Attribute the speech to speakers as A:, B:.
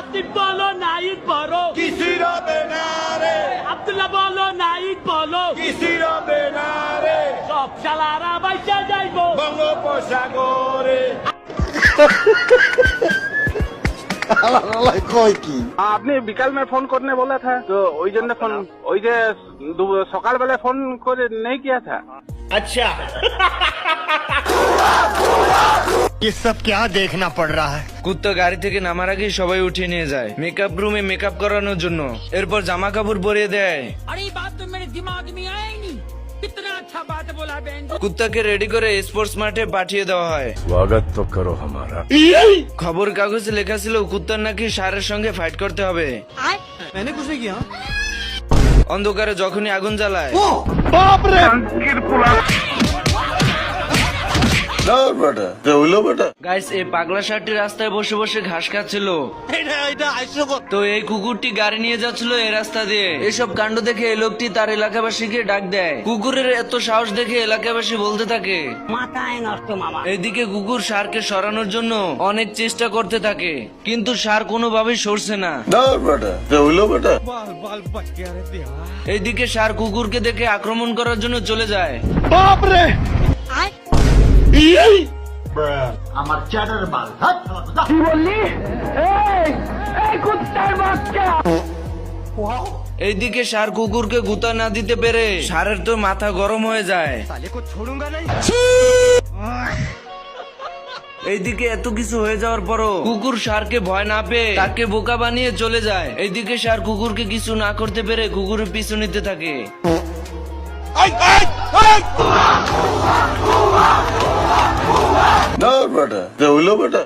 A: আতিফ বলো নাইট বড়
B: কিছুই রবে না রে,
A: আব্দুল্লাহ বলো নাইট বলো
B: কিছুই রবে না রে,
A: সব শালারা বাইচা যাইবো
B: বঙ্গোপসাগরে।
C: আপনি বিকাল में फोन करने बोला था तो वही जन फोन वही जे सकाल बेला फोन कर नहीं किया था।
B: अच्छा
D: ये सब क्या देखना पड़ रहा है।
E: কুত্তা গাড়ি থেকে নামার আগে সবাই উঠিয়ে নিয়ে যায় মেকআপ রুমে মেকআপ করানোর জন্য, এরপর জামা কাপড় পরিয়ে দেয়।
A: अरे ये बात तो मेरे दिमाग में आई नहीं, कितना अच्छा बात बोला बहन।
E: কুত্তাকে রেডি করে স্পোর্টস মাঠে পাঠিয়ে দেওয়া হয়।
D: स्वागत तो करो हमारा।
E: খবর কাগজে লেখা ছিল কুত্তার নাকি ষাঁড়ের সঙ্গে ফাইট করতে হবে। অন্ধকারে যখনই আগুন জ্বালায় গাইস, এই পাগলা ষাঁড়টি রাস্তায় বসে বসে ঘাস খাচ্ছিল। তো এই কুকুরটি গাড়ি নিয়ে যাচ্ছিল এই রাস্তা দিয়ে। এসব কাণ্ড দেখে এই লোকটি তার এলাকাবাসীকে ডাক দেয়। কুকুরের এত সাহস দেখে এলাকাবাসী বলতে থাকে
A: মাথায় নষ্ট মামা।
E: এইদিকে কুকুর ষাঁড়কে সরানোর জন্য অনেক চেষ্টা করতে থাকে, কিন্তু ষাঁড় কোনোভাবেই সরছে না। এইদিকে ষাঁড় কুকুরকে দেখে আক্রমণ করার জন্য চলে যায়।
B: আমার চ্যাটার বাল, হাট
E: এইদিকে ষাঁড় কুকুরকে গুতা না দিতে পেরে ষাঁড়ের তো মাথা গরম হয়ে যায়। এইদিকে এত কিছু হয়ে যাওয়ার পরও কুকুর ষাঁড়কে ভয় না পেয়ে তাকে বোকা বানিয়ে চলে যায়। এইদিকে ষাঁড় কুকুরকে কিছু না করতে পেরে কুকুরের পিছু নিতে থাকে।
B: বেটা